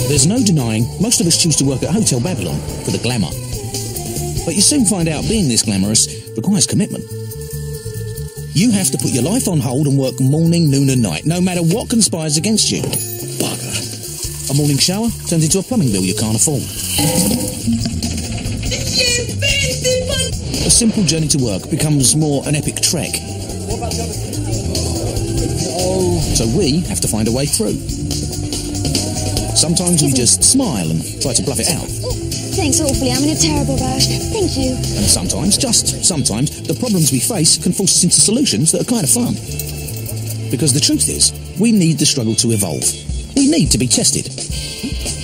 There's no denying most of us choose to work at Hotel Babylon for the glamour. But you soon find out being this glamorous requires commitment. You have to put your life on hold and work morning, noon and night, no matter what conspires against you. Bugger. A morning shower turns into a plumbing bill you can't afford. A simple journey to work becomes more an epic trek. So we have to find a way through. Sometimes we just smile and try to bluff it out. Thanks awfully, I'm in a terrible rush. Thank you. And sometimes, just sometimes, the problems we face can force us into solutions that are kind of fun. Because the truth is, we need the struggle to evolve. We need to be tested.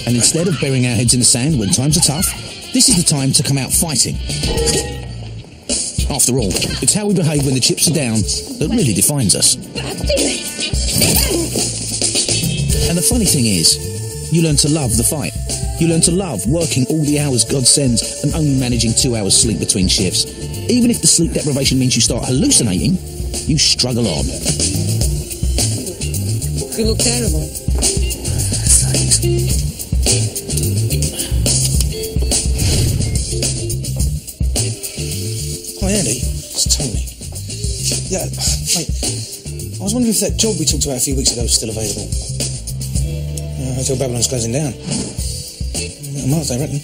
And instead of burying our heads in the sand when times are tough, this is the time to come out fighting. After all, it's how we behave when the chips are down that really defines us. And the funny thing is, you learn to love the fight. You learn to love working all the hours God sends and only managing 2 hours sleep between shifts. Even if the sleep deprivation means you start hallucinating, you struggle on. You look terrible. Thanks. Hi, Andy. It's Tony. Yeah, mate, I was wondering if that job we talked about a few weeks ago is still available. Hotel Babylon's closing down. A month, I reckon.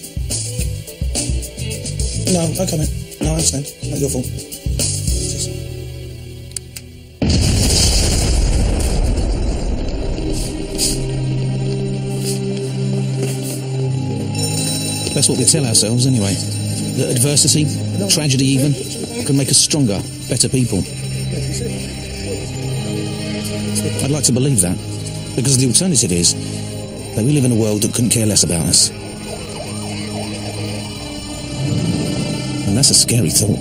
No, okay, mate. No, I understand. Not your fault. Cheers. That's what we tell ourselves anyway. That adversity, tragedy even, can make us stronger, better people. I'd like to believe that, because the alternative is that we live in a world that couldn't care less about us. And that's a scary thought.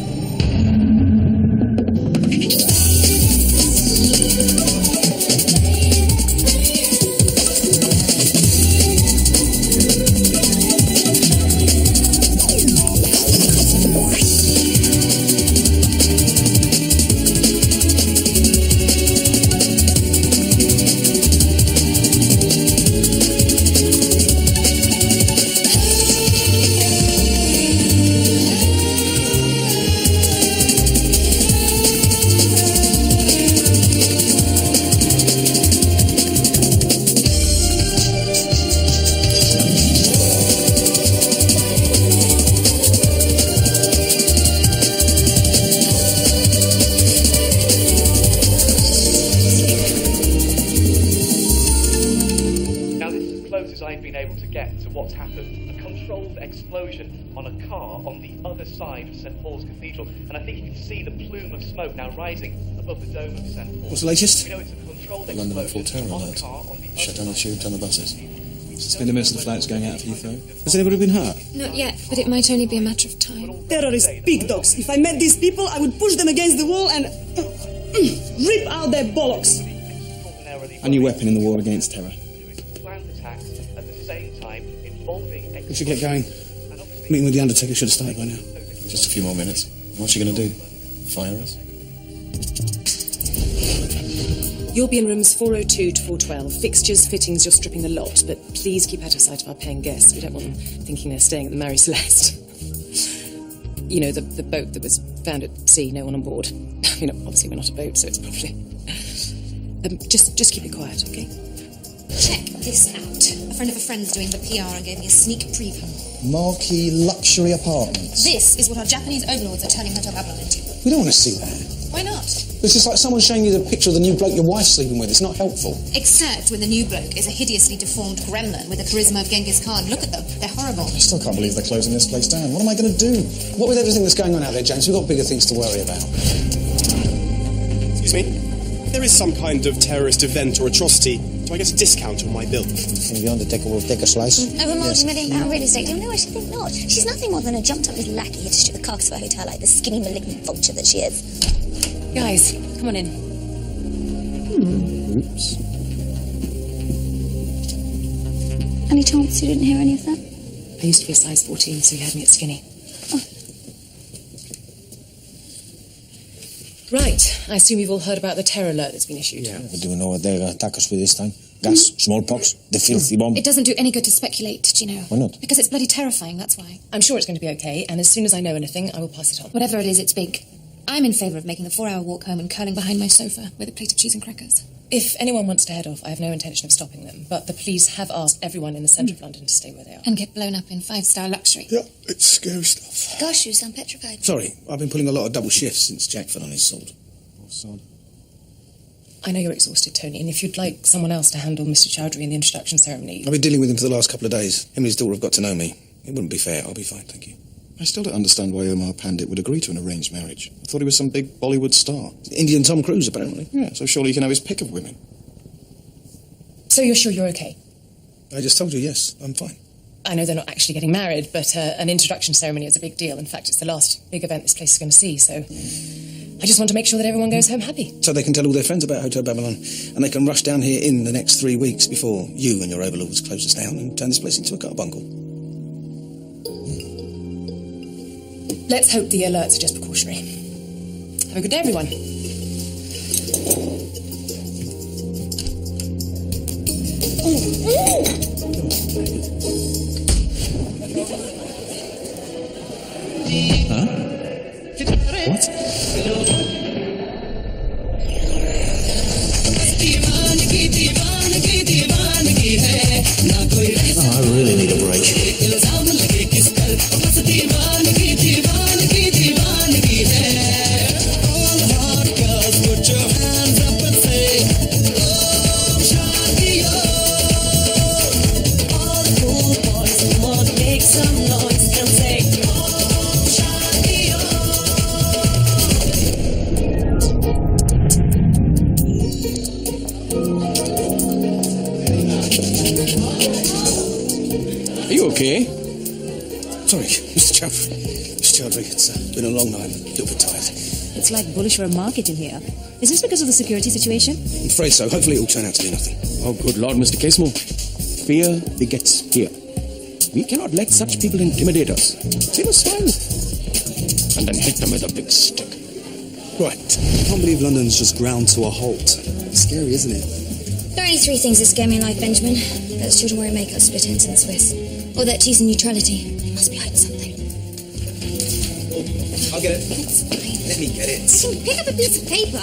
Smoke now rising above the dome of St. Paul. What's the latest? We know it's a controlled London explosion full terror on a alert. car on the Shut down the tube, down the buses. Suspend most of the flights going out of Heathrow. Has anybody been hurt? Not yet, but it might only be a matter of time. Terrorist pig dogs. If I met these people, I would push them against the wall and rip out their bollocks. A new weapon in the war against terror. Planned attacks at the same time involving. We should get going. Meeting with the Undertaker should have started by now. Just a few more minutes. What's she going to do? Fire us? You'll be in rooms 402 to 412. Fixtures, fittings, you're stripping the lot, but please keep out of sight of our paying guests. We don't want them thinking they're staying at the Mary Celeste. You know, the boat that was found at sea, no one on board. I mean, obviously we're not a boat, so it's probably... just keep it quiet, okay? Check this out. A friend of a friend's doing the PR and gave me a sneak preview. Marquee luxury apartments. This is what our Japanese overlords are turning Hotel Babylon into. We don't want to see that. Why not? It's just like someone showing you the picture of the new bloke your wife's sleeping with. It's not helpful. Except when the new bloke is a hideously deformed gremlin with the charisma of Genghis Khan. Look at them. They're horrible. I still can't believe they're closing this place down. What am I going to do? What with everything that's going on out there, James? We've got bigger things to worry about. Excuse me? There is some kind of terrorist event or atrocity. Do I get a discount on my bill? The Undertaker will take a slice. Over multi-million-pound real estate deal? No, I should think not. She's nothing more than a jumped-up little lackey here to strip the carcass of a hotel like the skinny, malignant vulture that she is. Guys, come on in. Oops. Any chance you didn't hear any of that? I used to be a size 14, so you had me at skinny. Oh. Right, I assume you've all heard about the terror alert that's been issued. Yeah. We do know what they're going to attack us with this time. Gas, smallpox, the filthy bomb. It doesn't do any good to speculate, do you know? Why not? Because it's bloody terrifying, that's why. I'm sure it's going to be okay, and as soon as I know anything, I will pass it on. Whatever it is, it's big. I'm in favour of making a 4-hour walk home and curling behind my sofa with a plate of cheese and crackers. If anyone wants to head off, I have no intention of stopping them, but the police have asked everyone in the centre of London to stay where they are. And get blown up in 5-star luxury. Yeah, it's scary stuff. Gosh, you sound petrified. Sorry, I've been pulling a lot of double shifts since Jack fell on his sword. Oh, sod. I know you're exhausted, Tony, and if you'd like someone else to handle Mr. Chowdhury in the introduction ceremony... I've been dealing with him for the last couple of days. Him and his daughter have got to know me. It wouldn't be fair. I'll be fine, thank you. I still don't understand why Omar Pandit would agree to an arranged marriage. I thought he was some big Bollywood star. Indian Tom Cruise, apparently. Yeah, so surely he can have his pick of women. So you're sure you're okay? I just told you, yes, I'm fine. I know they're not actually getting married, but an introduction ceremony is a big deal. In fact, it's the last big event this place is going to see, so... I just want to make sure that everyone goes home happy. So they can tell all their friends about Hotel Babylon, and they can rush down here in the next 3 weeks before you and your overlords close us down and turn this place into a carbuncle. Let's hope the alerts are just precautionary. Have a good day, everyone. Huh? What? Oh, I really need a break. Okay. Sorry, Mr. Chowdhury, it's been a long night. A little bit tired. It's like bullish for a market in here. Is this because of the security situation? I'm afraid so. Hopefully it'll turn out to be nothing. Oh, good Lord, Mr. Casemo. Fear begets fear. We cannot let such people intimidate us. See the smile. And then hit them with a big stick. Right. I can't believe London's just ground to a halt. It's scary, isn't it? There are only 3 things that scare me in life, Benjamin. That's children wearing makeup, split ends and Swiss. Or that cheese and neutrality. They must be hiding something. I'll get it. It's fine. Let me get it. Pick up a piece of paper.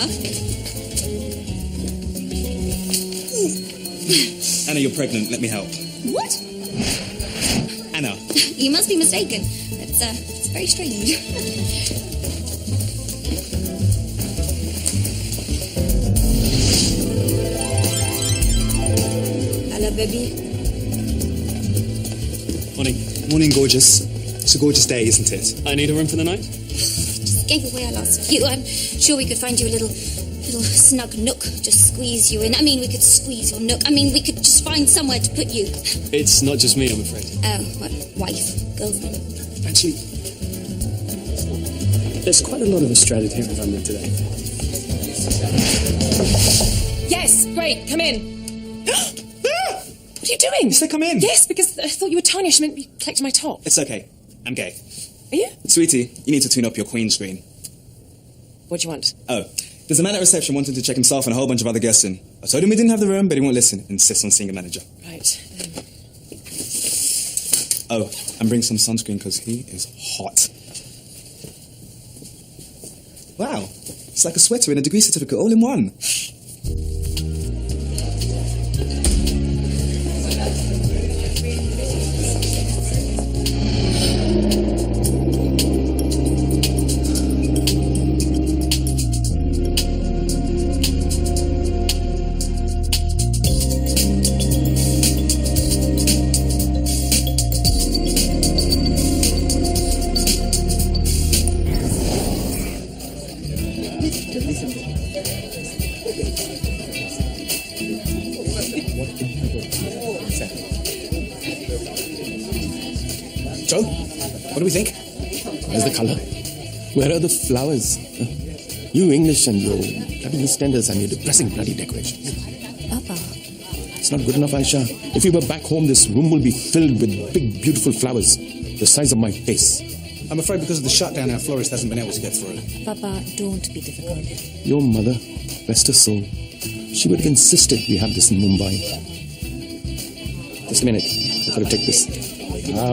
Anna, you're pregnant. Let me help. What? Anna. You must be mistaken. It's very strange. Hello, baby. Morning. Morning, gorgeous. It's a gorgeous day, isn't it? I need a room for the night? Just gave away our last few. I'm sure we could find you a little snug nook. Just squeeze you in. I mean, we could squeeze your nook. I mean, we could just find somewhere to put you. It's not just me, I'm afraid. Oh, what? Wife? Girlfriend? Actually, there's quite a lot of Australia here in London today. Yes, great, come in. What are you doing? Yes, they come in. Yes, because I thought you were Tanya. She meant to be collecting my top. It's okay. I'm gay. Are you? Sweetie, you need to tune up your queen screen. What do you want? Oh, there's a man at reception wanting to check himself and a whole bunch of other guests in. I told him we didn't have the room, but he won't listen. Insists on seeing a manager. Right. Oh, and bring some sunscreen because he is hot. Wow, it's like a sweater and a degree certificate all in one. So, what do we think? Where's the colour? Where are the flowers? You English and your bloody standards and your depressing bloody decorations. Papa. It's not good enough, Aisha. If you were back home, this room will be filled with big, beautiful flowers, the size of my face. I'm afraid because of the shutdown, our florist hasn't been able to get through. Papa, don't be difficult. Your mother, rest her soul, she would have insisted we have this in Mumbai. Just a minute. I've got to take this.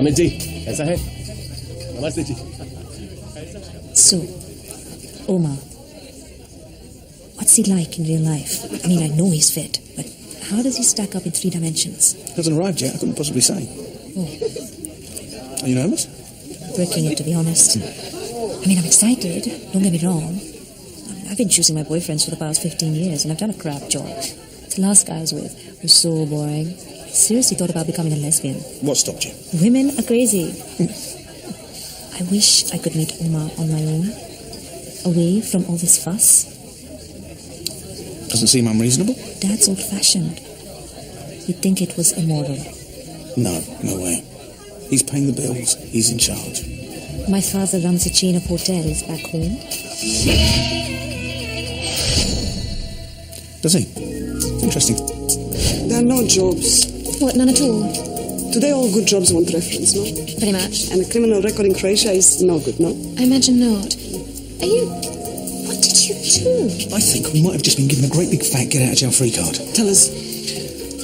Minty. Kaisa hai? Namaste ji. So, Omar, what's he like in real life? I mean, I know he's fit, but how does he stack up in 3 dimensions? Hasn't arrived yet, I couldn't possibly say. Oh. Are you nervous? Breaking it, to be honest. I mean, I'm excited, don't get me wrong. I've been choosing my boyfriends for the past 15 years, and I've done a crap job. The last guy I was with was so boring. I seriously thought about becoming a lesbian. What stopped you? Women are crazy. I wish I could meet Omar on my own, away from all this fuss. Doesn't seem unreasonable. Dad's old-fashioned. You'd think it was immoral. No way. He's paying the bills. He's in charge. My father runs a chain of hotels back home. Does he? Interesting. There are no jobs. What, none at all? Today all good jobs want reference, no? Pretty much. And a criminal record in Croatia is no good, no? I imagine not. Are you... What did you do? I think we might have just been given a great big fat get-out-of-jail-free card. Tell us.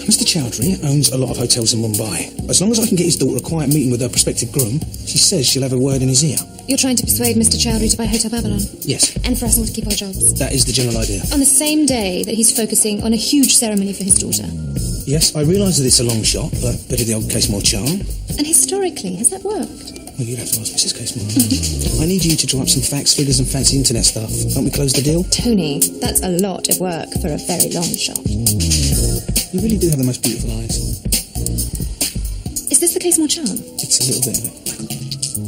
Mr. Chowdhury owns a lot of hotels in Mumbai. As long as I can get his daughter a quiet meeting with her prospective groom, she says she'll have a word in his ear. You're trying to persuade Mr. Chowdhury to buy Hotel Babylon? Yes. And for us all to keep our jobs? That is the general idea. On the same day that he's focusing on a huge ceremony for his daughter? Yes, I realise that it's a long shot, but better the old Case-More charm. And historically, has that worked? Well, you'd have to ask Mrs. Case-More. I need you to draw up some facts, figures and fancy internet stuff. Can't we close the deal? Tony, that's a lot of work for a very long shot. You really do have the most beautiful eyes. Is this the Case-More charm? It's a little bit of it.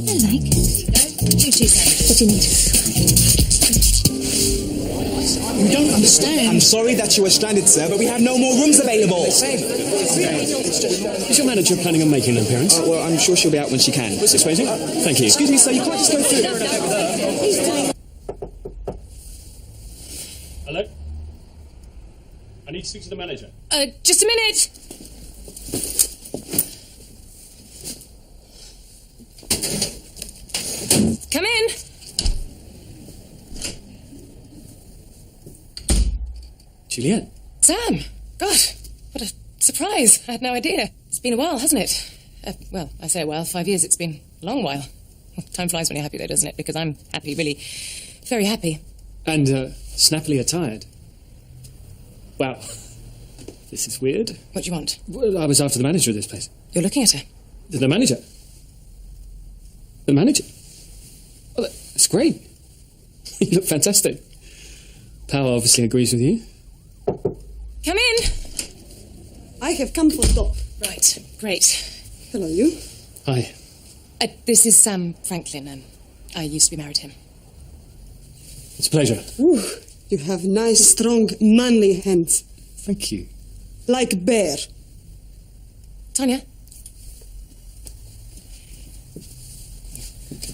I like it. What do you need? You don't understand. I'm sorry that you were stranded, sir, but we have no more rooms available. Is your manager planning on making an appearance? Well, I'm sure she'll be out when she can. What's this, waiting? Thank you. Excuse me, sir, you can't just go through. Hello? I need to speak to the manager. Just a minute. Come in. Juliet? Sam! God, what a surprise. I had no idea. It's been a while, hasn't it? Well, I say a while, 5 years. It's been a long while. Time flies when you're happy, though, doesn't it? Because I'm happy, really very happy. And snappily attired. Wow. This is weird. What do you want? Well, I was after the manager of this place. You're looking at her? The manager? The manager? Oh, that's great. You look fantastic. Power obviously agrees with you. Come in. I have come for top. Right, great. Hello, you. Hi. This is Sam Franklin, and I used to be married to him. It's a pleasure. Ooh, you have nice, strong, manly hands. Thank you. Like bear. Tanya?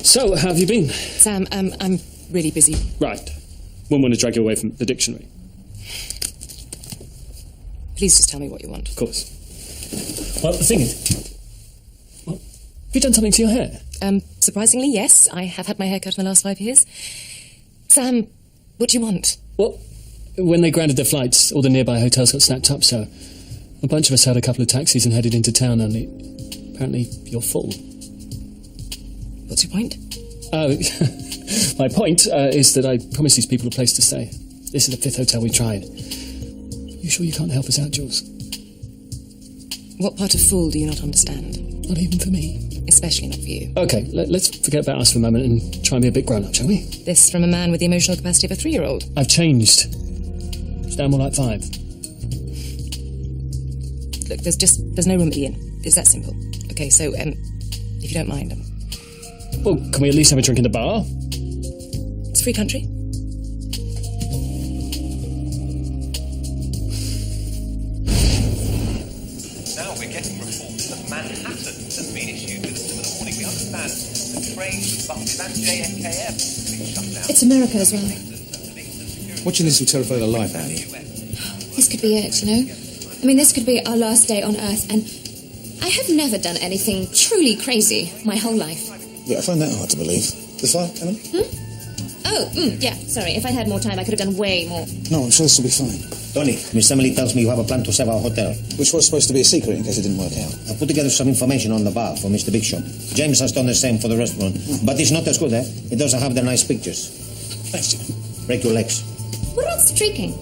So, how have you been? Sam, I'm really busy. Right. Wouldn't want to drag you away from the dictionary. Please just tell me what you want. Of course. Well, the thing is... Well, have you done something to your hair? Surprisingly, yes. I have had my hair cut in the last 5 years. Sam, what do you want? Well, when they grounded their flights, all the nearby hotels got snapped up, so a bunch of us had a couple of taxis and headed into town, only apparently you're full. What's your point? My point is that I promised these people a place to stay. This is the 5th hotel we tried. You sure you can't help us out, Jules? What part of fool do you not understand? Not even for me. Especially not for you. Okay, let's forget about us for a moment and try and be a bit grown-up, shall we? This from a man with the emotional capacity of a 3-year-old. I've changed. It's now more like 5. Look, there's no room at the inn. It's that simple. Okay, so, if you don't mind... Well, can we at least have a drink in the bar? It's a free country. Now we're getting reports that Manhattan has been issued with a similar warning. We understand the trains, buses and JFKF have been shut down. It's America as well. Watching this will terrify the life out of you. This could be it, you know? I mean, this could be our last day on Earth, and I have never done anything truly crazy my whole life. Yeah, I find that hard to believe. The fire, Ellen? Yeah, sorry. If I'd had more time, I could have done way more. No, I'm sure this will be fine. Tony, Miss Emily tells me you have a plan to save our hotel. Which was supposed to be a secret in case it didn't work out. I put together some information on the bar for Mr. Big Shot. James has done the same for the restaurant. But it's not as good, eh? It doesn't have the nice pictures. Thanks, Jim. Break your legs. What about streaking?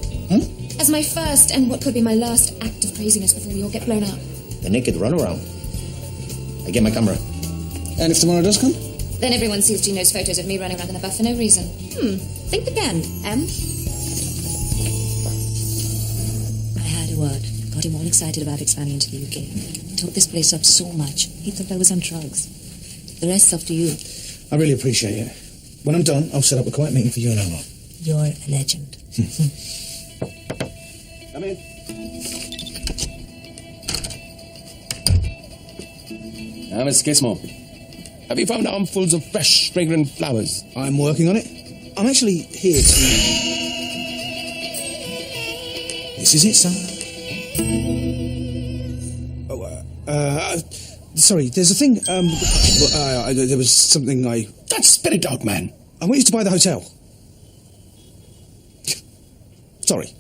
As my first and what could be my last act of craziness before we all get blown up. The naked runaround. I get my camera. And if tomorrow does come? Then everyone sees Gino's photos of me running around in a buff for no reason. Think again, Em. I had a word. Got him all excited about expanding into the UK. He took this place up so much. He thought I was on drugs. The rest's up to you. I really appreciate it. When I'm done, I'll set up a quiet meeting for you and Omar. You're a legend. Come in. Now, Mr. Kismore, have you found armfuls of fresh, fragrant flowers? I'm working on it. I'm actually here to... This is it, son. Sorry, there's a thing, there was something I... That spit it out, man. I want you to buy the hotel. Sorry.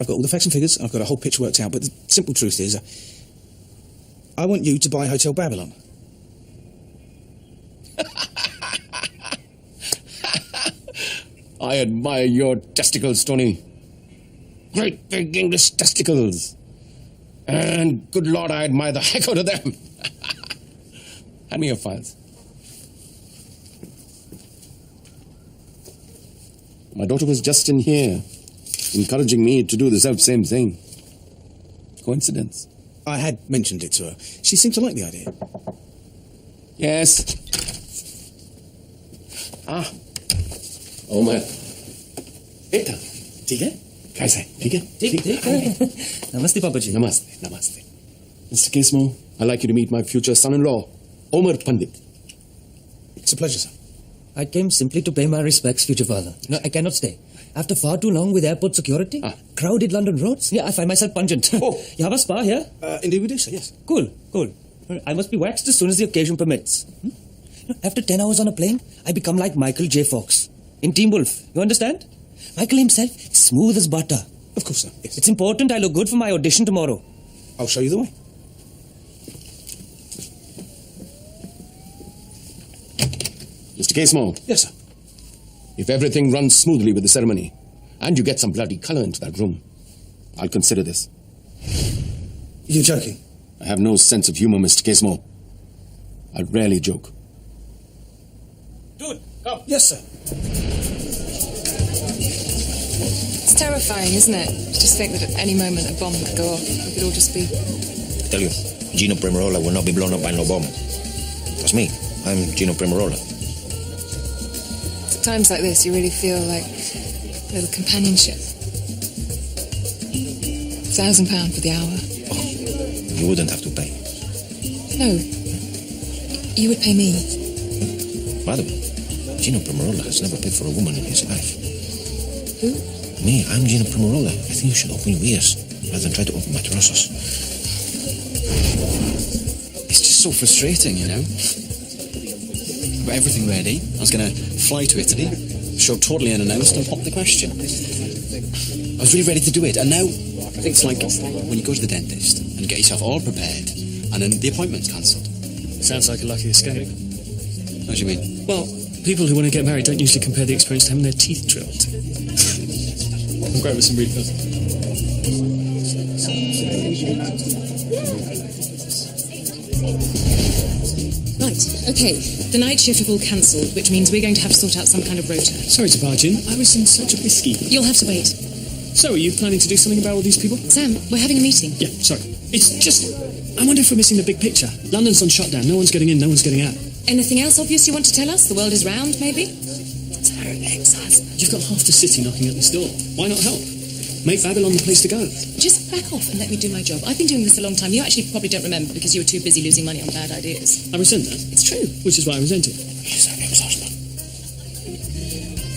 I've got all the facts and figures, I've got a whole pitch worked out, but the simple truth is, I want you to buy Hotel Babylon. I admire your testicles, Tony. Great big English testicles. And good Lord, I admire the heck out of them. Hand me your files. My daughter was just in here, encouraging me to do the self-same thing. Coincidence? I had mentioned it to her. She seemed to like the idea. Yes. Omar. Beta, ठीक है? कैसा है? ठीक है? ठीक है. Namaste, Papaji. Namaste. Mr. Kismo, I'd like you to meet my future son-in-law, Omar Pandit. It's a pleasure, sir. I came simply to pay my respects, future father. No, I cannot stay. After far too long with airport security, crowded London roads, I find myself pungent. You have a spa here? Indeed we do, sir, yes. Cool. I must be waxed as soon as the occasion permits. After 10 hours on a plane, I become like Michael J. Fox in Teen Wolf. You understand? Michael himself, smooth as butter. Of course, sir. Yes. It's important I look good for my audition tomorrow. I'll show you the way. Mr. Casemo. Yes, sir. If everything runs smoothly with the ceremony, and you get some bloody colour into that room, I'll consider this. You're joking? I have no sense of humour, Mr. Casemo. I rarely joke. Dude, come. Yes, sir. It's terrifying, isn't it? To just think that at any moment a bomb could go off. We could all just be... I tell you, Gino Primarola will not be blown up by no bomb. That's me. I'm Gino Primarola. At times like this, you really feel like a little companionship. £1,000 for the hour. You wouldn't have to pay. No. You would pay me. Madam, Gino Primarola has never paid for a woman in his life. Who? Me, I'm Gino Primarola. I think you should open your ears rather than try to open my trousers. It's just so frustrating, you know. Got everything ready. I was going to fly to Italy, show totally unannounced, and pop the question. I was really ready to do it, and now it's like when you go to the dentist and get yourself all prepared, and then the appointment's cancelled. Sounds like a lucky escape. What do you mean? Well, people who want to get married don't usually compare the experience to having their teeth drilled. I'm great with some refills. Right, okay. The night shift have all cancelled, which means we're going to have to sort out some kind of rota. Sorry to barge in. I was in such a whiskey. You'll have to wait. So, are you planning to do something about all these people? Sam, we're having a meeting. Yeah, sorry. It's just... I wonder if we're missing the big picture. London's on shutdown. No one's getting in, no one's getting out. Anything else obvious you want to tell us? The world is round, maybe? It's her ex-husband. You've got half the city knocking at this door. Why not help? Make Babylon the place to go. Just back off and let me do my job. I've been doing this a long time. You actually probably don't remember because you were too busy losing money on bad ideas. I resent that. It's true. Which is why I resent it. He's her ex-husband.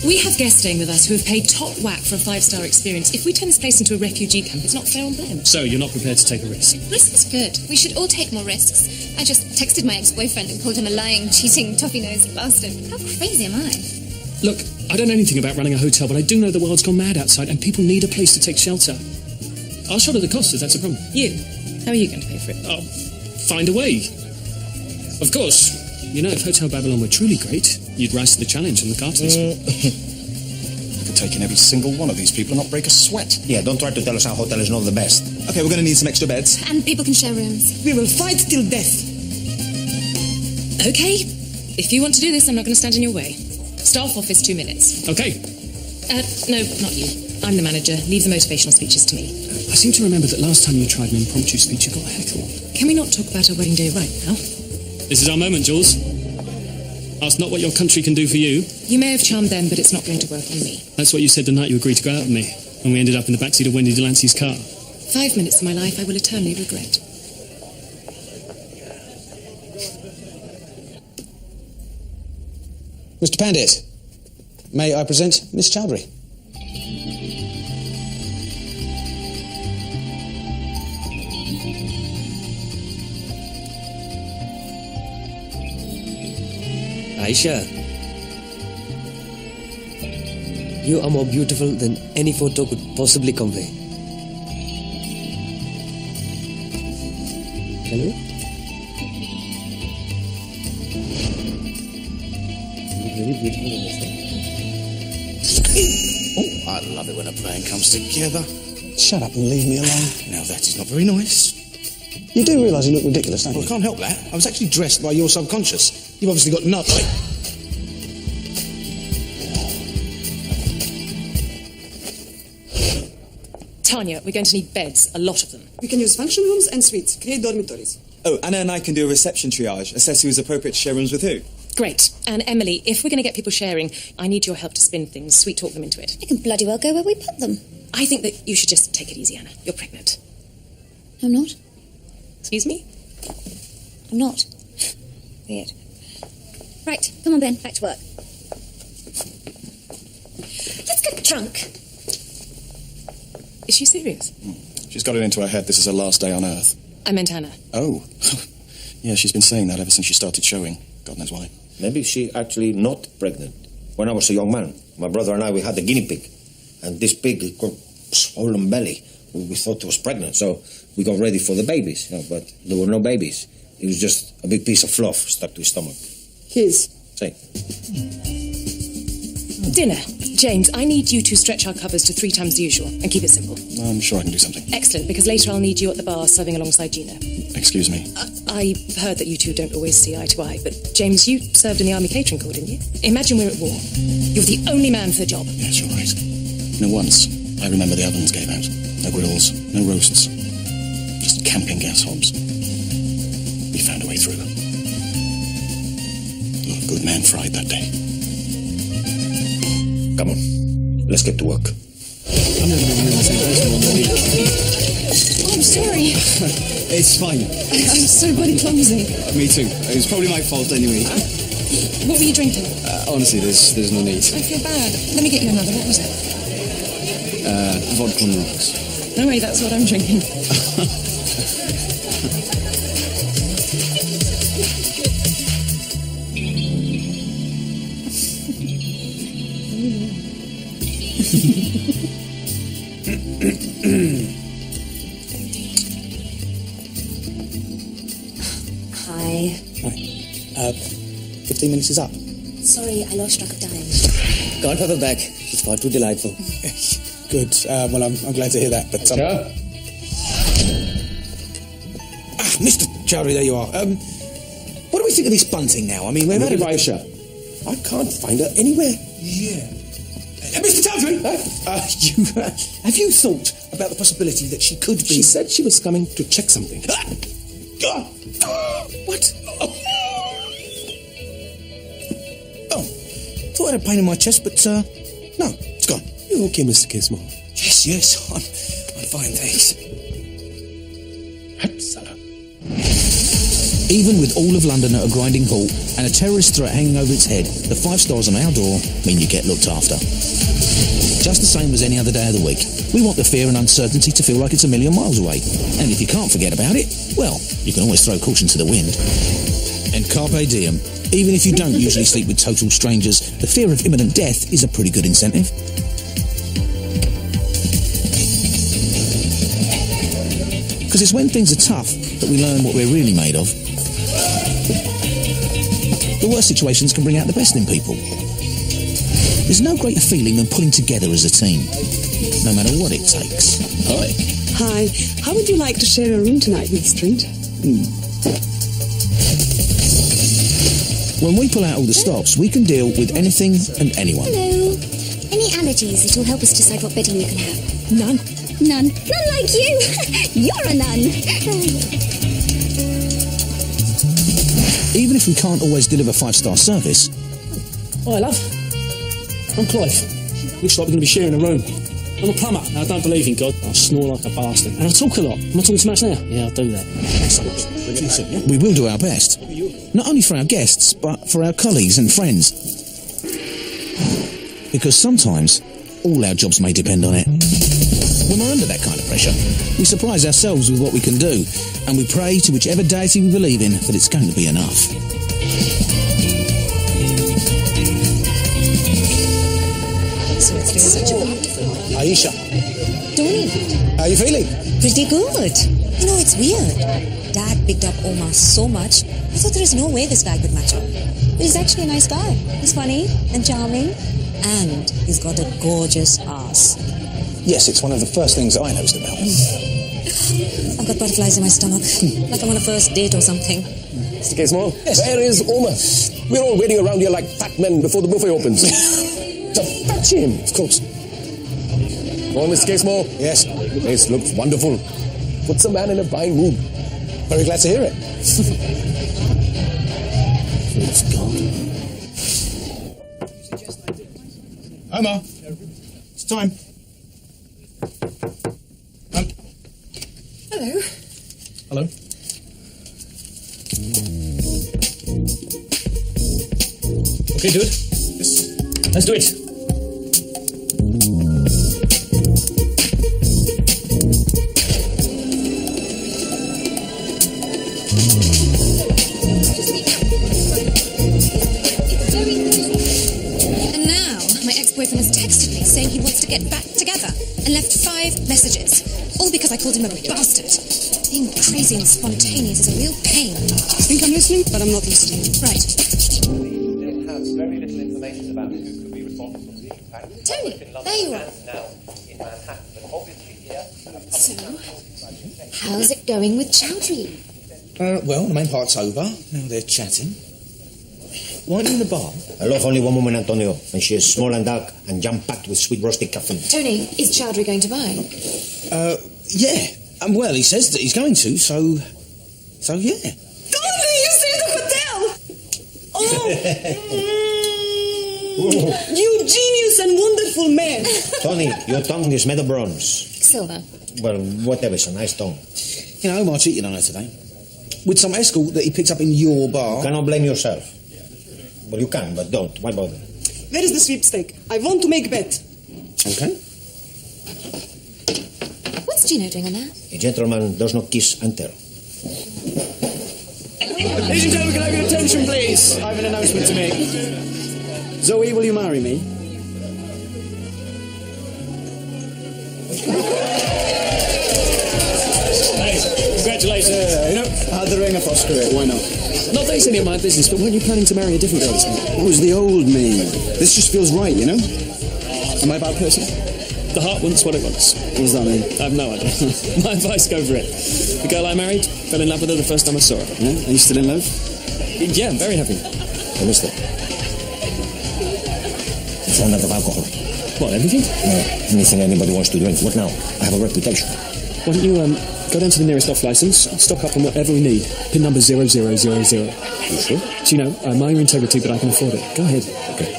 We have guests staying with us who have paid top whack for a 5-star experience. If we turn this place into a refugee camp, it's not fair on them. So, you're not prepared to take a risk? Risk is good. We should all take more risks. I just texted my ex-boyfriend and called him a lying, cheating, toffee-nosed bastard. How crazy am I? Look, I don't know anything about running a hotel, but I do know the world's gone mad outside and people need a place to take shelter. I'll shoulder the cost if that's a problem. You? How are you going to pay for it? I'll find a way. Of course. You know, if Hotel Babylon were truly great, you'd rise to the challenge on the cartons. I could take in every single one of these people and not break a sweat. Yeah, don't try to tell us our hotel is not the best. Okay, we're going to need some extra beds. And people can share rooms. We will fight till death. Okay. If you want to do this, I'm not going to stand in your way. Staff office, 2 minutes. Okay. No, not you. I'm the manager. Leave the motivational speeches to me. I seem to remember that last time you tried an impromptu speech, you got heckled. Can we not talk about our wedding day right now? This is our moment, Jules. Ask not what your country can do for you. You may have charmed them, but it's not going to work on me. That's what you said the night you agreed to go out with me, when we ended up in the backseat of Wendy Delancey's car. 5 minutes of my life I will eternally regret. Mr. Pandit, may I present Miss Chowdhury? Aisha, you are more beautiful than any photo could possibly convey. Hello? You're very beautiful, Aisha. Oh, I love it when a plan comes together. Shut up and leave me alone. Now that is not very nice. You do realise you look ridiculous, don't Well, you? I can't help that. I was actually dressed by your subconscious. You've obviously got nothing. Tanya, we're going to need beds, a lot of them. We can use function rooms and suites. Create dormitories. Oh, Anna and I can do a reception triage, assess who is appropriate to share rooms with who. Great. And Emily, if we're going to get people sharing, I need your help to spin things, sweet talk them into it. They can bloody well go where we put them. I think that you should just take it easy, Anna. You're pregnant. I'm not. Excuse me? I'm not. Weird. Right, come on, Ben, back to work. Let's get drunk. Is she serious? She's got it into her head this is her last day on Earth. I meant Anna. Oh. Yeah, she's been saying that ever since she started showing. God knows why. Maybe she actually not pregnant. When I was a young man, my brother and I, we had a guinea pig. And this pig got swollen belly. We thought it was pregnant, so we got ready for the babies. You know, but there were no babies. It was just a big piece of fluff stuck to his stomach. His. Say. Dinner. James, I need you to stretch our covers to 3 times the usual and keep it simple. I'm sure I can do something. Excellent, because later I'll need you at the bar serving alongside Gina. Excuse me. I heard that you two don't always see eye to eye, but James, you served in the Army Catering Corps, didn't you? Imagine we're at war. You're the only man for the job. Yes, you're right. You know, once, I remember the ovens gave out. No grills, no roasts. Just camping gas hobs. We found a way through. A lot of good man fried that day. Come on, let's get to work. I'm never going to remember the same person one week. Oh, I'm sorry. It's fine. I'm so bloody clumsy. Me too. It was probably my fault anyway. What were you drinking? Honestly, there's no need. I feel bad. Let me get you another. What was it? Vodka on the rocks. No way, that's what I'm drinking. Hi. 15 minutes is up. Sorry, I lost track of time. Can't have her back. She's far too delightful. Good. Well, I'm glad to hear that. But Mr. Chowdhury, there you are. What do we think of this bunting now? I mean, we've had Aisha. I can't find her anywhere. Yeah. Mr. Chowdhury, have you thought about the possibility that she could be? She said she was coming to check something. What? Oh, thought I had a pain in my chest, but no, it's gone. You okay, Mr. Kismore? Yes, I'm fine, thanks. Even with all of London at a grinding halt and a terrorist threat hanging over its head, the 5 stars on our door mean you get looked after. Just the same as any other day of the week. We want the fear and uncertainty to feel like it's a million miles away. And if you can't forget about it, well, you can always throw caution to the wind. And carpe diem. Even if you don't usually sleep with total strangers, the fear of imminent death is a pretty good incentive. Because it's when things are tough that we learn what we're really made of. The worst situations can bring out the best in people. There's no greater feeling than pulling together as a team, no matter what it takes. Hi. Hi. How would you like to share a room tonight, Miss Trent? When we pull out all the stops, we can deal with anything and anyone. Hello. Any allergies that will help us decide what bedding you can have? None. None. None like you. You're a nun. Even if we can't always deliver 5-star service. Hi, love. I'm Clive. Looks like we're going to be sharing a room. I'm a plumber. Now, I don't believe in God. I snore like a bastard. And I talk a lot. Am I talking too much now? Yeah, I'll do that. Excellent. We will do our best. Not only for our guests, but for our colleagues and friends. Because sometimes, all our jobs may depend on it. When we're under that kind of pressure, we surprise ourselves with what we can do, and we pray to whichever deity we believe in that it's going to be enough. Aisha. Tony. How are you feeling? Pretty good. You know, it's weird. Dad picked up Omar so much, I thought there is no way this guy could match up. But he's actually a nice guy. He's funny and charming, and he's got a gorgeous ass. Yes, it's one of the first things I noticed about him. I've got butterflies in my stomach, like I'm on a first date or something. Mr. Casemore, where is Omar? We're all waiting around here like fat men before the buffet opens. To fetch him, of course. Go on, Mr. Casemore. Yes. The place looks wonderful. Puts a man in a buying mood. Very glad to hear it. Please God. Omar, it's time. Hello. Hello. Okay, do it. Yes. Let's do it. And now, my ex-boyfriend has texted me saying he wants to get back together and left 5 messages, all because I called him a bastard. Being crazy and spontaneous is a real pain. I think I'm listening, but I'm not listening. Right. It has very little information about who could be responsible for the impact. Tony, there you are. Now in Manhattan, but obviously here. So, how's it going with Chowdhury? Well, the main part's over. Now they're chatting. Why aren't you in the bar? I love only one woman, Antonio, and she is small and dark and jam-packed with sweet roasted caffeine. Tony, is Chowdhury going to buy? Yeah. Well, he says that he's going to, so yeah. Tony, you see the hotel! Oh! You genius and wonderful man! Tony, your tongue is made of bronze. Silver. Well, whatever, it's a nice tongue. You know, Omar cheated on her today. With some escort that he picked up in your bar. You cannot blame yourself. Well, you can, but don't. Why bother? Where is the sweepstake? I want to make bet. Okay. What's Gino doing on that? A gentleman does not kiss and tell. Ladies and gentlemen, can I have your attention, please? I have an announcement to make. Zoe, will you marry me? Congratulations. You know, I had the ring of Oscar. Why not? not that it's any of my business, but weren't you planning to marry a different girl this week? It was the old me. This just feels right, you know? Am I a bad person? The heart wants what it wants. What does that mean? I have no idea. My advice, go for it. The girl I married, fell in love with her the first time I saw her. Yeah? Are you still in love? Yeah, I'm very happy. Hey, mister. It's run out of alcohol. What, everything? No, anything anybody wants to drink. What now? I have a reputation. Why don't you go down to the nearest off license, stock up on whatever we need. Pin number 0000. You sure? So, you know, I admire your integrity, but I can afford it. Go ahead. Okay.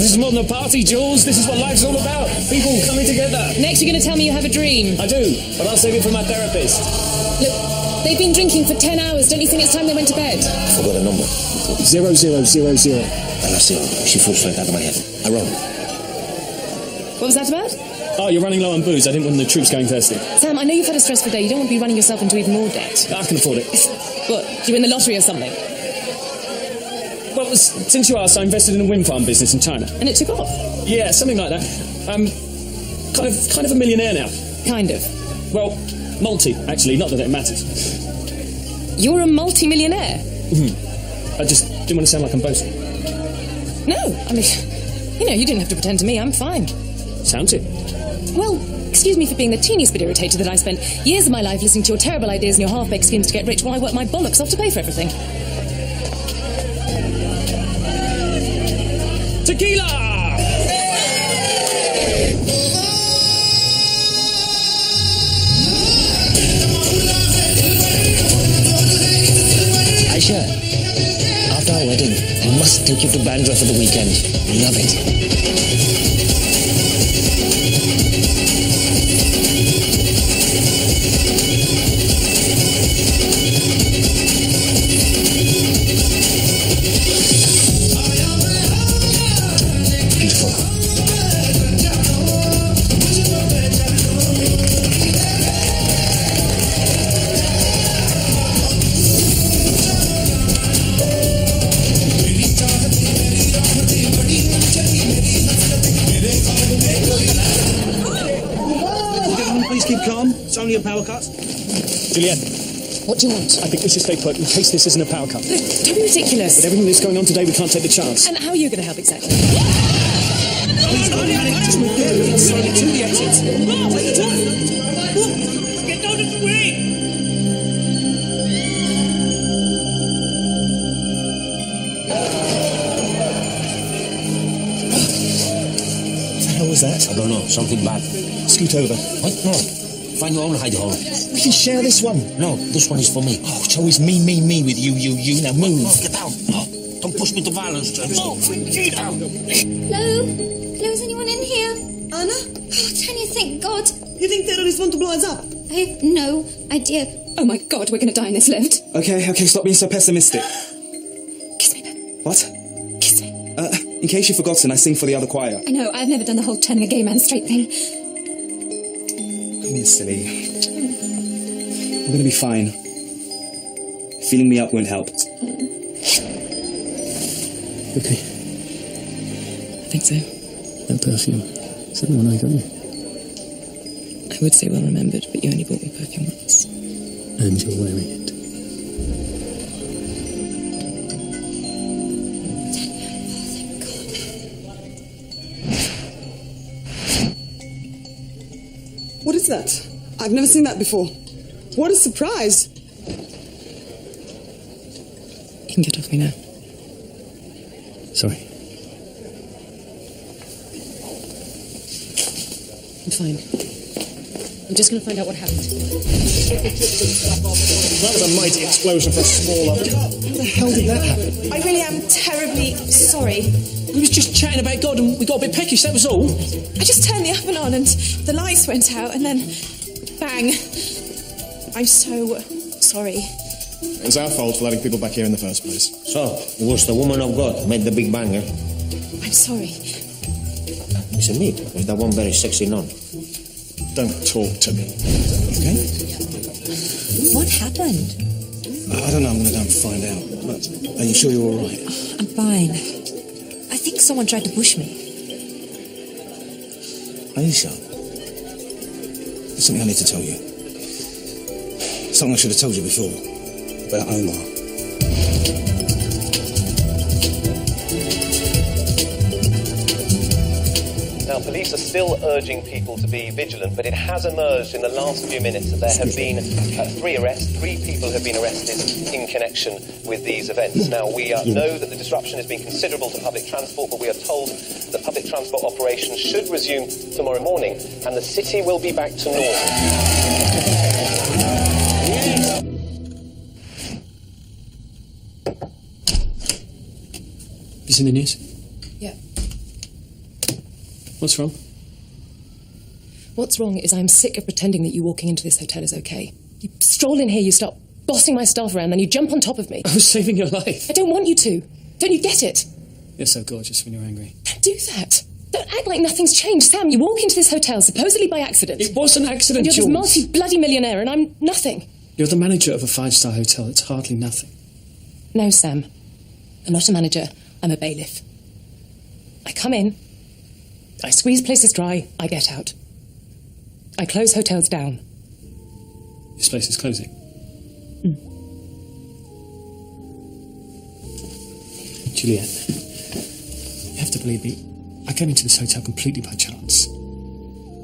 this is more than a party, Jules. This is what life's all about. People coming together. Next, you're going to tell me you have a dream. I do, but I'll save it for my therapist. Look, they've been drinking for 10 hours. Don't you think it's time they went to bed? Forgot a number. 0000. And that's it. She flew straight out of my head. I wrote it. What was that about? Oh, you're running low on booze. I didn't want the troops going thirsty. Sam, I know you've had a stressful day. You don't want to be running yourself into even more debt. I can afford it. What, you win the lottery or something? Well, since you asked, I invested in a wind farm business in China. And it took off? Yeah, something like that. Kind of a millionaire now. Kind of. Well, multi, actually, not that it matters. You're a multi-millionaire? Mm-hmm. I just didn't want to sound like I'm boasting. No, I mean, you didn't have to pretend to me. I'm fine. Sounds it. Well, excuse me for being the teeniest bit irritated that I spent years of my life listening to your terrible ideas and your half-baked schemes to get rich while I worked my bollocks off to pay for everything. Tequila! Aisha, after our wedding, I must take you to Bandra for the weekend. Love it. Please keep calm. It's only a power cut. Juliet. What do you want? I think we should stay put in case this isn't a power cut. Look, don't be ridiculous. With everything that's going on today, we can't take the chance. And how are you going to help exactly? Please don't panic. Just move quickly slowly to the exit. Take your time. Get out of the way! What the hell was that? I don't know. Something bad. Scoot over. What? No. Find your own hide hole. We can share this one. No, this one is for me. Oh, it's always me with you. Now move. No, get out. No, don't push me to violence, James. No, get out. Hello? Hello, is anyone in here? Anna? Oh, Tanya, thank God. You think terrorists want to blow us up? I have no idea. Oh my God, we're going to die in this lift. Okay, stop being so pessimistic. Kiss me, babe. What? Kiss me. In case you've forgotten, I sing for the other choir. I know, I've never done the whole turning a gay man straight thing. Come here, silly. We're gonna be fine. Feeling me up won't help. Okay. I think so. That perfume. Is that the one I got you? I would say well remembered, but you only bought me perfume once. And you're wearing it. What is that? I've never seen that before. What a surprise. You can get off me now. Sorry. I'm fine. I'm just going to find out what happened. That was a mighty explosion for a small oven. How the hell did that happen? I really am terribly sorry. We was just chatting about God and we got a bit peckish, that was all. I just turned the oven on and the lights went out and then bang. I'm so sorry. It was our fault for letting people back here in the first place. So, it was the woman of God made the big banger. I'm sorry. Is it me? Or is that one very sexy nun? Don't talk to me. Okay? What happened? I don't know. I'm going to go and find out. But are you sure you're all right? I'm fine. I think someone tried to push me. Aisha, there's something I need to tell you. Something I should have told you before. About Omar. Now, police are still urging people to be vigilant, but it has emerged in the last few minutes that there have been 3 arrests. 3 people have been arrested in connection with these events. Now, we know that the disruption has been considerable to public transport, but we are told that public transport operations should resume tomorrow morning, and the city will be back to normal. You seen the news? Yeah. What's wrong? What's wrong is I'm sick of pretending that you walking into this hotel is okay. You stroll in here, you start bossing my staff around, then you jump on top of me. I was saving your life. I don't want you to. Don't you get it? You're so gorgeous when you're angry. Don't do that. Don't act like nothing's changed. Sam, you walk into this hotel supposedly by accident. It was an accident, and you're this Jules. multi-bloody millionaire and I'm nothing. You're the manager of a 5-star hotel. It's hardly nothing. No, Sam. I'm not a manager. I'm a bailiff. I come in, I squeeze places dry, I get out. I close hotels down. This place is closing. Juliet, you have to believe me. I came into this hotel completely by chance.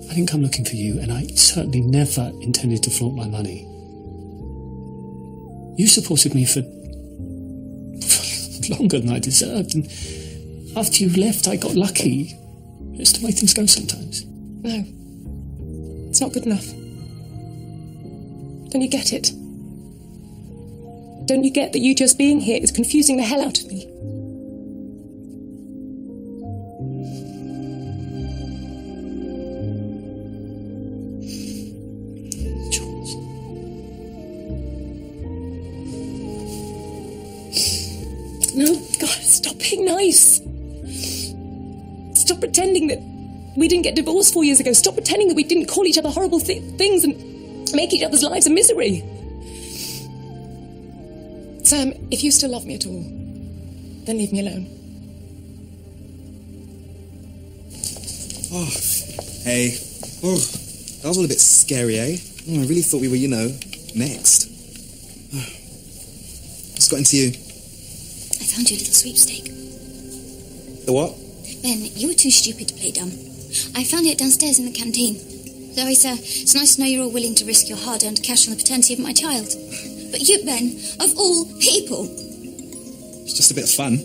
I didn't come looking for you, and I certainly never intended to flaunt my money. You supported me for longer than I deserved, and after you left, I got lucky. It's the way things go sometimes. No. It's not good enough. Don't you get it? Don't you get that you just being here is confusing the hell out of me? Jules. No, God, stop being nice. Stop pretending that we didn't get divorced 4 years ago. Stop pretending that we didn't call each other horrible things and make each other's lives a misery. Sam, if you still love me at all, then leave me alone. Oh, hey. Oh, that was all a bit scary, eh? Oh, I really thought we were, next. Oh. What's got into you? I found you a little sweepstake. The what? Ben, you were too stupid to play dumb. I found it downstairs in the canteen. Zoe, sir, it's nice to know you're all willing to risk your hard-earned cash on the paternity of my child. But you, Ben, of all people... It's just a bit of fun.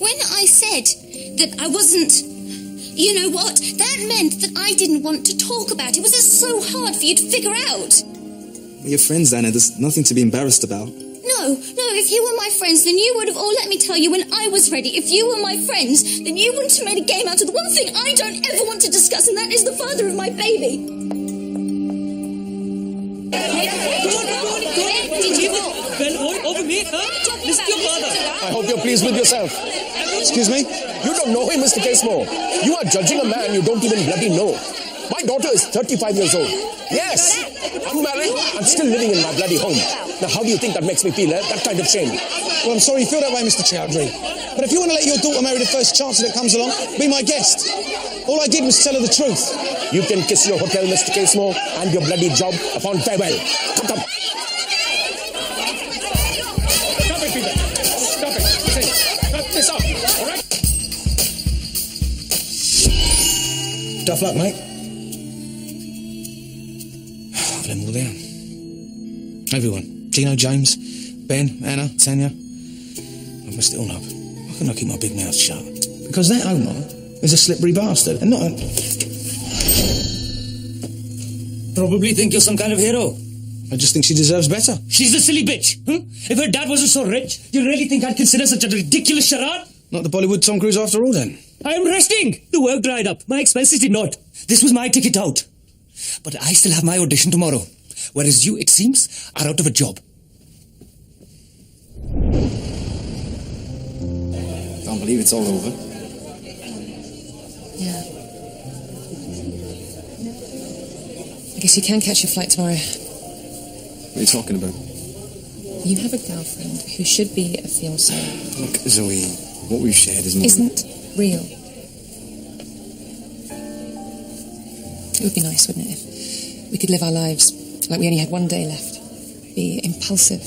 When I said that I wasn't... You know what? That meant that I didn't want to talk about it. Was it so hard for you to figure out? We're your friends, Anna. There's nothing to be embarrassed about. No, if you were my friends, then you would have all let me tell you when I was ready. If you were my friends, then you wouldn't have made a game out of the one thing I don't ever want to discuss, and that is the father of my baby. Over me, huh? This is your father. I hope you're pleased with yourself. Excuse me? You don't know him, Mr. Casemore. You are judging a man you don't even bloody know. My daughter is 35 years old. Yes, I'm married. I'm still living in my bloody home. Now, how do you think that makes me feel, that kind of shame? Well, I'm sorry you feel that way, Mr. Chowdhury. But if you want to let your daughter marry the first chance that comes along, be my guest. All I did was tell her the truth. You can kiss your hotel, Mr. Casemore, and your bloody job upon farewell. Come. Stop it, Peter. Stop it. Stop this up, all right? Tough luck, mate. I've let them all down. Everyone. Gino, James, Ben, Anna, Tanya. I must still know. Why couldn't I keep my big mouth shut? Because that owner is a slippery bastard, and not a... Probably think you're some kind of hero. I just think she deserves better. She's a silly bitch. If her dad wasn't so rich, do you really think I'd consider such a ridiculous charade? Not the Bollywood Tom Cruise after all, then. I'm resting. The work dried up. My expenses did not. This was my ticket out. But I still have my audition tomorrow. Whereas you, it seems, are out of a job. Can't believe it's all over. Yeah. I guess you can catch your flight tomorrow. What are you talking about? You have a girlfriend who should be a fiancée. Look, Zoe, what we've shared is not... Isn't real. It would be nice, wouldn't it, if we could live our lives like we only had one day left. Be impulsive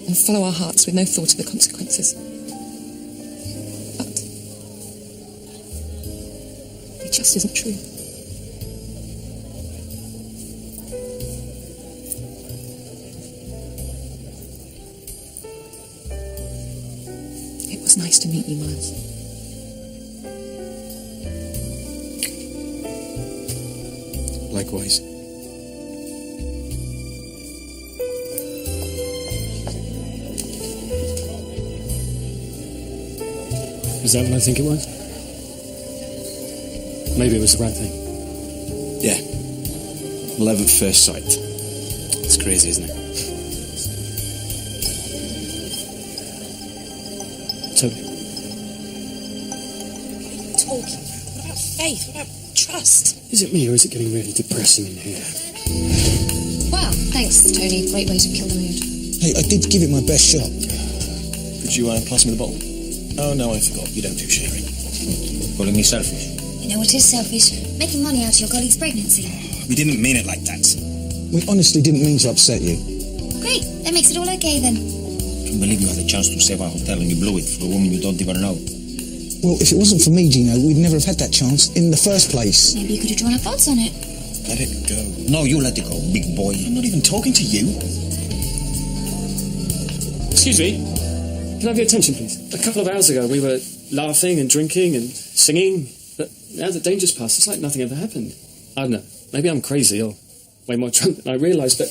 and follow our hearts with no thought of the consequences. But it just isn't true. It was nice to meet you, Miles. Likewise. Is that what I think it was? maybe it was the right thing. Yeah. Love at first sight. It's crazy, isn't it? Totally. Talking. What about faith? What about trust? Is it me, or is it getting really depressing in here? Wow, thanks, Tony. Great way to kill the mood. Hey, I did give it my best shot. Could you pass me the bottle? Oh, no, I forgot. You don't do sharing. Calling me selfish? You know what is selfish? Making money out of your colleague's pregnancy. We didn't mean it like that. We honestly didn't mean to upset you. Great, that makes it all okay then. I can't believe you had a chance to save our hotel and you blew it for a woman you don't even know. Well, if it wasn't for me, Gino, we'd never have had that chance in the first place. Maybe you could have drawn up odds on it. Let it go. No, you let it go, big boy. I'm not even talking to you. Excuse me. Can I have your attention, please? A couple of hours ago, we were laughing and drinking and singing, but now the danger's passed. It's like nothing ever happened. I don't know. Maybe I'm crazy or way more drunk than I realised, but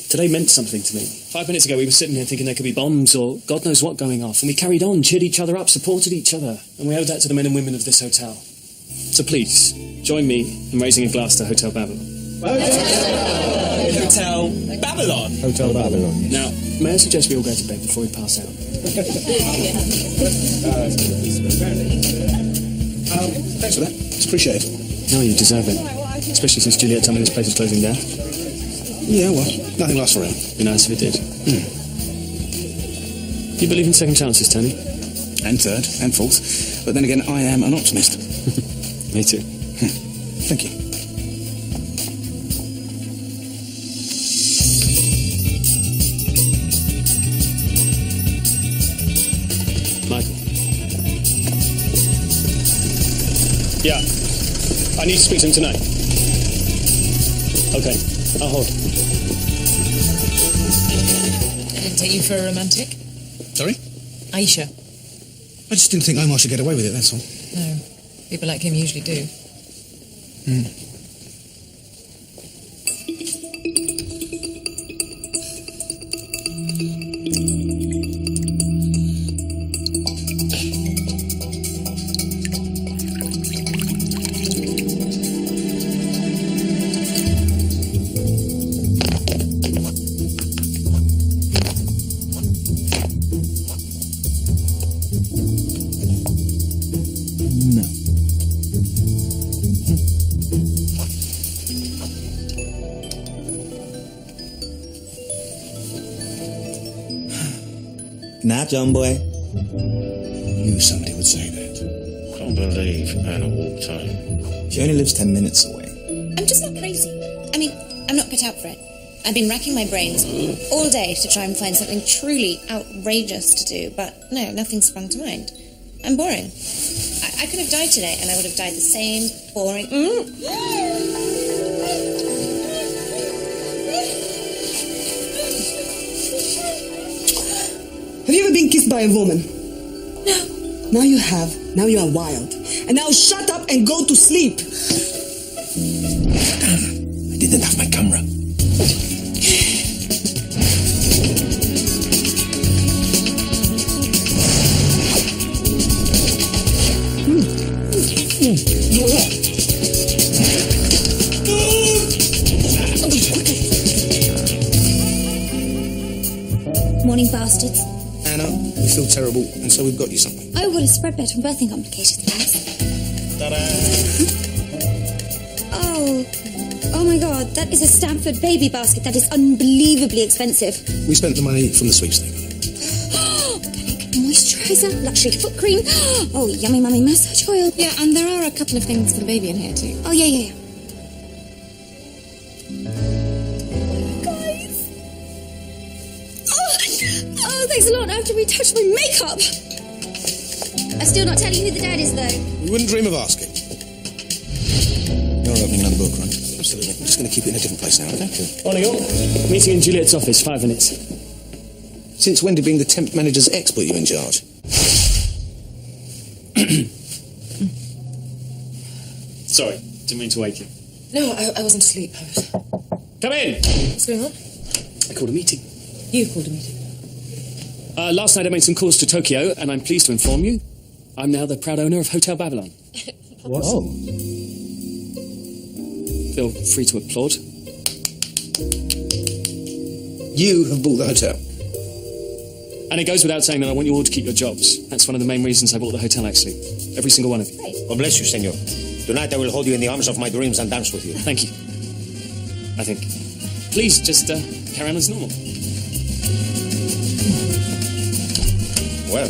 today meant something to me. 5 minutes ago, we were sitting here thinking there could be bombs or God knows what going off, and we carried on, cheered each other up, supported each other, and we owed that to the men and women of this hotel. So please, join me in raising a glass to Hotel Babylon. Hotel Babylon? Hotel Babylon. Now, may I suggest we all go to bed before we pass out? Thanks for that. It's appreciated. No, you deserve it. Especially since Juliet told me this place is closing down. Yeah, well, nothing lasts forever. Be nice if it did. You believe in second chances, Tony? And third, and fourth. But then again, I am an optimist. Me too. Thank you. Michael. Yeah. I need to speak to him tonight. Okay. I'll hold. I didn't take you for a romantic. Sorry? Are you sure? I just didn't think Omar should get away with it, that's all. No. People like him usually do. Nah, John boy. Knew somebody would say that. Can't believe Anna walked home. She only lives 10 minutes away. I'm just not crazy. I mean, I'm not cut out for it. I've been racking my brains all day to try and find something truly outrageous to do, but no, nothing sprung to mind. I'm boring. I could have died today, and I would have died the same boring... Have you ever been kissed by a woman? No. Now you have. Now you are wild. And now shut up and go to sleep. Damn, I didn't have my camera. Morning, bastards. Anna, we feel terrible, and so we've got you something. Oh, what a spreadbed from birthing complications, thanks. Ta-da! Oh my God, that is a Stanford baby basket. That is unbelievably expensive. We spent the money from the sweepstake. Organic moisturiser, luxury foot cream. Oh, yummy mummy massage oil. Yeah, and there are a couple of things for the baby in here too. Oh, yeah. Oh, thanks a lot. I have to retouch my makeup. I'm still not telling you who the dad is, though. We wouldn't dream of asking. You're opening another book, right? Absolutely. I'm just going to keep it in a different place now, okay? Morning, all. Meeting in Juliet's office, 5 minutes. Since when did being the temp manager's ex put you in charge? Sorry, didn't mean to wake you. No, I wasn't asleep. Come in! What's going on? I called a meeting. You called a meeting. Last night I made some calls to Tokyo, and I'm pleased to inform you I'm now the proud owner of Hotel Babylon. What? Oh. Feel free to applaud. You have bought the hotel. And it goes without saying that I want you all to keep your jobs. That's one of the main reasons I bought the hotel, actually. Every single one of you. God bless you, senor. Tonight I will hold you in the arms of my dreams and dance with you. Thank you. I think. Please, just carry on as normal. Well,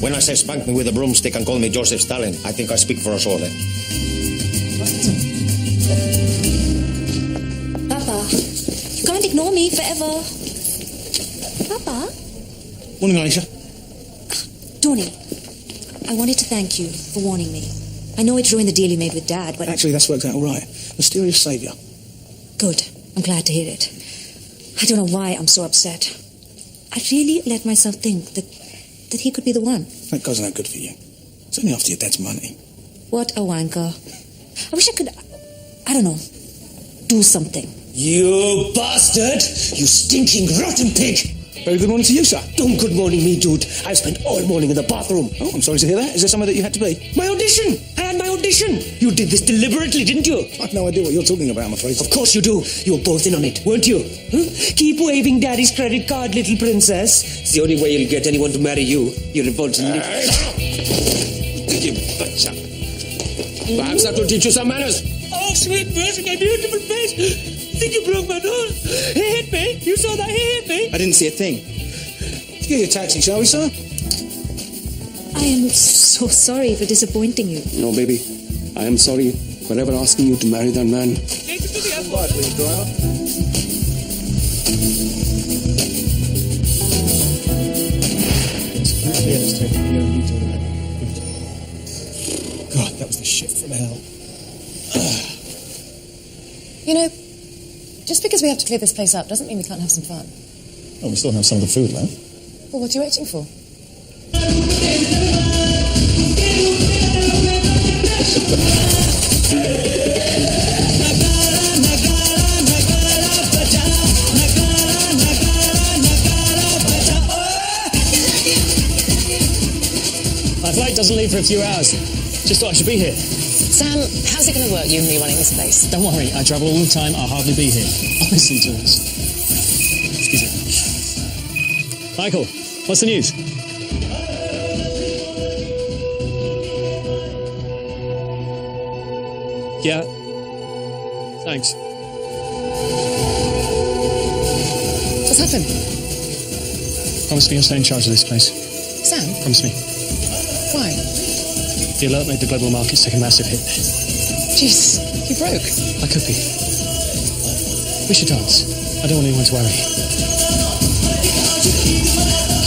when I say spank me with a broomstick and call me Joseph Stalin, I think I speak for us all, eh? Papa, you can't ignore me forever. Papa? Morning, Alicia. Tony, I wanted to thank you for warning me. I know it ruined the deal you made with Dad, but... Actually, that's worked out all right. Mysterious saviour. Good. I'm glad to hear it. I don't know why I'm so upset. I really let myself think that he could be the one. That guy's no good for you. It's only after your dad's money. What a wanker. I wish I could... I don't know. Do something. You bastard! You stinking rotten pig! Very good morning to you, sir. Don't good morning me, dude. I've spent all morning in the bathroom. Oh, I'm sorry to hear that. Is there somewhere that you had to be? My audition! I had my audition! You did this deliberately, didn't you? I've no idea what you're talking about, I'm afraid. Of course you do. You were both in on it, weren't you? Huh? Keep waving Daddy's credit card, little princess. It's the only way you'll get anyone to marry you. You revolting little... You butcher. Perhaps that will teach you some manners. Oh, sweet mercy, my beautiful face. I think you broke my nose. He hit me. You saw that? He hit me. I didn't see a thing. Let's get you a taxi, shall we, sir? I am so sorry for disappointing you. No, baby. I am sorry for ever asking you to marry that man. Take it to the airport. Right, please, driver. God, that was the shit from hell. You know, just because we have to clear this place up doesn't mean we can't have some fun. Oh, we still have some of the food left. Well, what are you waiting for? My flight doesn't leave for a few hours. Just thought I should be here. Sam, how's it going to work, you and me running this place? Don't worry, I travel all the time. I'll hardly be here. Honestly, Jules. Excuse me. Michael, what's the news? Yeah. Thanks. What's happened? Promise me you'll stay in charge of this place. Sam? Promise me. Why? The alert made the global markets take a massive hit. Jeez, you broke. I could be. We should dance. I don't want anyone to worry.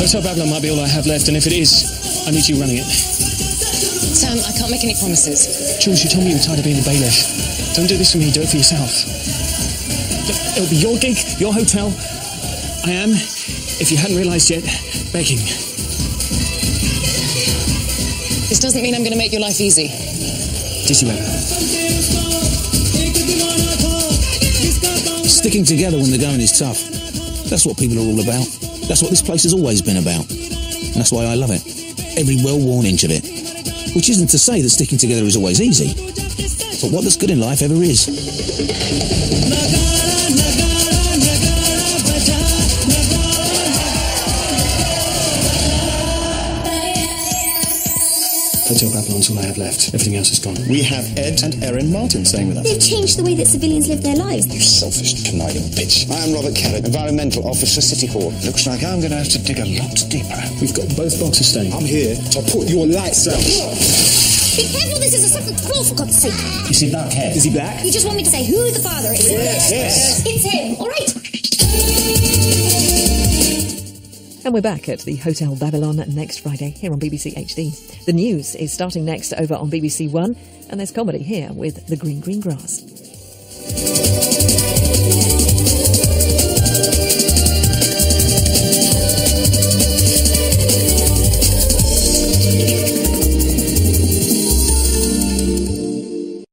Hotel Babylon might be all I have left, and if it is, I need you running it. Sam, I can't make any promises. Jules, you told me you were tired of being a bailiff. Don't do this for me, do it for yourself. It'll be your gig, your hotel. I am, if you hadn't realised yet, begging. This doesn't mean I'm going to make your life easy. Did you ever? Sticking together when the going is tough. That's what people are all about. That's what this place has always been about. And that's why I love it. Every well-worn inch of it. Which isn't to say that sticking together is always easy. But what that's good in life ever is. Hotel Babylon's all I have left. Everything else is gone. We have Ed and Erin Martin staying with us. They've changed the way that civilians live their lives. You selfish, conniving bitch. I am Robert Kellett, Environmental Officer, City Hall. Looks like I'm going to have to dig a lot deeper. We've got both boxes staying. I'm here to put your lights out. Be careful, this is a separate floor, for God's sake. You see dark hair? Is he black? You just want me to say who the father is? Yes. It's him, all right? And we're back at the Hotel Babylon next Friday here on BBC HD. The news is starting next over on BBC One, and there's comedy here with The Green Green Grass.